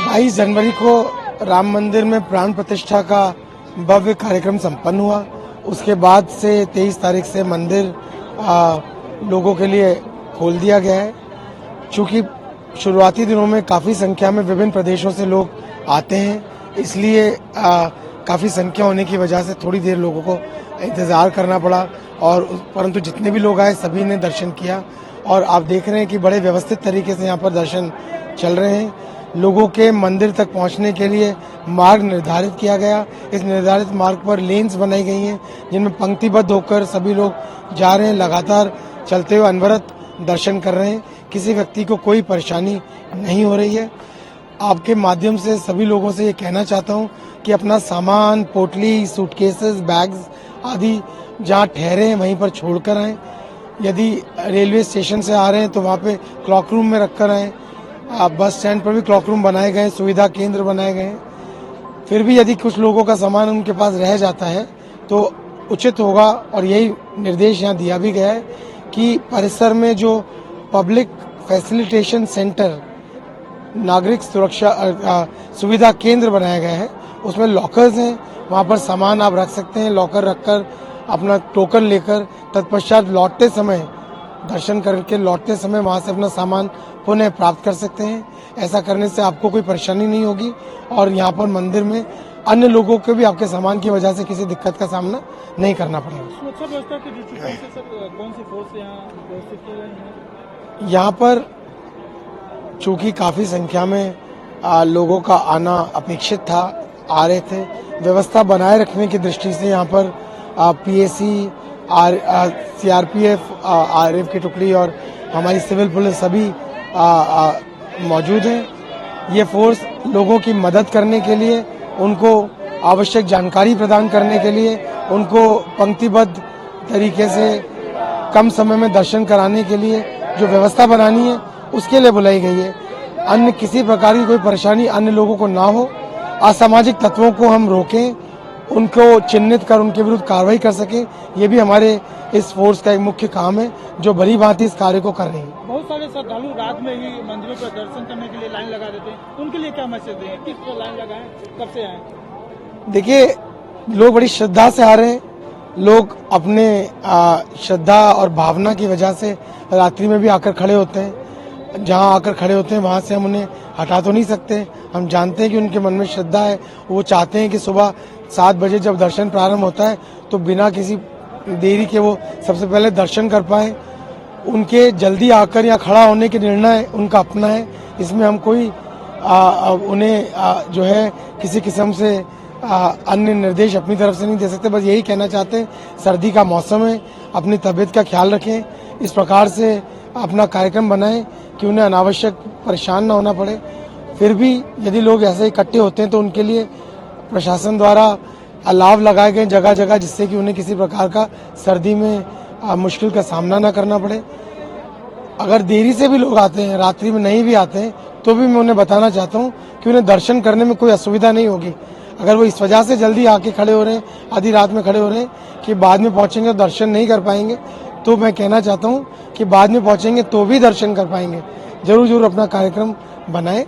22 जनवरी को राम मंदिर में प्राण प्रतिष्ठा का भव्य कार्यक्रम संपन्न हुआ। उसके बाद से 23 तारीख से मंदिर लोगों के लिए खोल दिया गया है। चूँकि शुरुआती दिनों में काफ़ी संख्या में विभिन्न प्रदेशों से लोग आते हैं, इसलिए काफ़ी संख्या होने की वजह से थोड़ी देर लोगों को इंतज़ार करना पड़ा, और परंतु जितने भी लोग आए सभी ने दर्शन किया। और आप देख रहे हैं कि बड़े व्यवस्थित तरीके से यहाँ पर दर्शन चल रहे हैं। लोगों के मंदिर तक पहुँचने के लिए मार्ग निर्धारित किया गया। इस निर्धारित मार्ग पर लेन्स बनाई गई हैं, जिनमें पंक्तिबद्ध होकर सभी लोग जा रहे हैं, लगातार चलते हुए अनवरत दर्शन कर रहे हैं। किसी व्यक्ति को कोई परेशानी नहीं हो रही है। आपके माध्यम से सभी लोगों से ये कहना चाहता हूँ कि अपना सामान, पोटली, सूटकेसेस, बैग्स आदि जहाँ ठहरे हैं वहीं पर छोड़कर आएं। यदि रेलवे स्टेशन से आ रहे हैं तो वहाँ पे क्लॉक रूम में रखकर आएं। बस स्टैंड पर भी क्लॉक रूम बनाए गए हैं, सुविधा केंद्र बनाए गए हैं। फिर भी यदि कुछ लोगों का सामान उनके पास रह जाता है तो उचित होगा, और यही निर्देश यहाँ दिया भी गया है कि परिसर में जो पब्लिक फैसिलिटेशन सेंटर, नागरिक सुरक्षा सुविधा केंद्र बनाया गया है, उसमें लॉकर्स हैं, वहाँ पर सामान आप रख सकते हैं। लॉकर रखकर अपना टोकन लेकर तत्पश्चात लौटते समय, दर्शन करके लौटते समय वहाँ से अपना सामान पुनः प्राप्त कर सकते हैं। ऐसा करने से आपको कोई परेशानी नहीं होगी, और यहाँ पर मंदिर में अन्य लोगों को भी आपके सामान की वजह से किसी दिक्कत का सामना नहीं करना पड़ेगा। सुरक्षा व्यवस्था के दृष्टिकोण से सर कौन सी फोर्स यहाँ व्यवस्थित की गई है? यहाँ पर चूँकि काफ़ी संख्या में लोगों का आना अपेक्षित था, आ रहे थे, व्यवस्था बनाए रखने की दृष्टि से यहाँ पर पीएसी, सीआरपीएफ, आरएफ की टुकड़ी और हमारी सिविल पुलिस सभी मौजूद हैं। ये फोर्स लोगों की मदद करने के लिए, उनको आवश्यक जानकारी प्रदान करने के लिए, उनको पंक्तिबद्ध तरीके से कम समय में दर्शन कराने के लिए जो व्यवस्था बनानी है उसके लिए बुलाई गई है। अन्य किसी प्रकार की कोई परेशानी अन्य लोगों को ना हो, असामाजिक तत्वों को हम रोकें, उनको चिन्हित कर उनके विरुद्ध कार्रवाई कर सकें, ये भी हमारे इस फोर्स का एक मुख्य काम है जो भली भांति इस कार्य को कर रही है। बहुत सारे श्रद्धालु रात में ही मंदिरों पर दर्शन करने के लिए लाइन लगा देते हैं, उनके लिए क्या मैसेज दें? किस तरह लाइन लगाएं, कब से आए? देखिए, लोग बड़ी श्रद्धा से आ रहे हैं। लोग अपने श्रद्धा और भावना की वजह से रात्रि में भी आकर खड़े होते हैं। जहां आकर खड़े होते हैं वहां से हम उन्हें हटा तो नहीं सकते। हम जानते हैं कि उनके मन में श्रद्धा है, वो चाहते हैं कि सुबह 7 बजे जब दर्शन प्रारंभ होता है तो बिना किसी देरी के वो सबसे पहले दर्शन कर पाए। उनके जल्दी आकर यहाँ खड़ा होने के निर्णय उनका अपना है, इसमें हम कोई उन्हें जो है किसी किस्म से अन्य निर्देश अपनी तरफ से नहीं दे सकते। बस यही कहना चाहते हैं, सर्दी का मौसम है, अपनी तबीयत का ख्याल रखें, इस प्रकार से अपना कार्यक्रम बनाएं कि उन्हें अनावश्यक परेशान ना होना पड़े। फिर भी यदि लोग ऐसे इकट्ठे होते हैं तो उनके लिए प्रशासन द्वारा अलाव लगाए गए जगह जगह, जिससे कि उन्हें किसी प्रकार का सर्दी में मुश्किल का सामना न करना पड़े। अगर देरी से भी लोग आते हैं, रात्रि में नहीं भी आते हैं, तो भी मैं उन्हें बताना चाहता हूं कि उन्हें दर्शन करने में कोई असुविधा नहीं होगी। अगर वो इस वजह से जल्दी आके खड़े हो रहे हैं, आधी रात में खड़े हो रहे हैं कि बाद में पहुंचेंगे तो दर्शन नहीं कर पाएंगे, तो मैं कहना चाहता हूं कि बाद में पहुंचेंगे तो भी दर्शन कर पाएंगे। जरूर जरूर अपना कार्यक्रम बनाएं।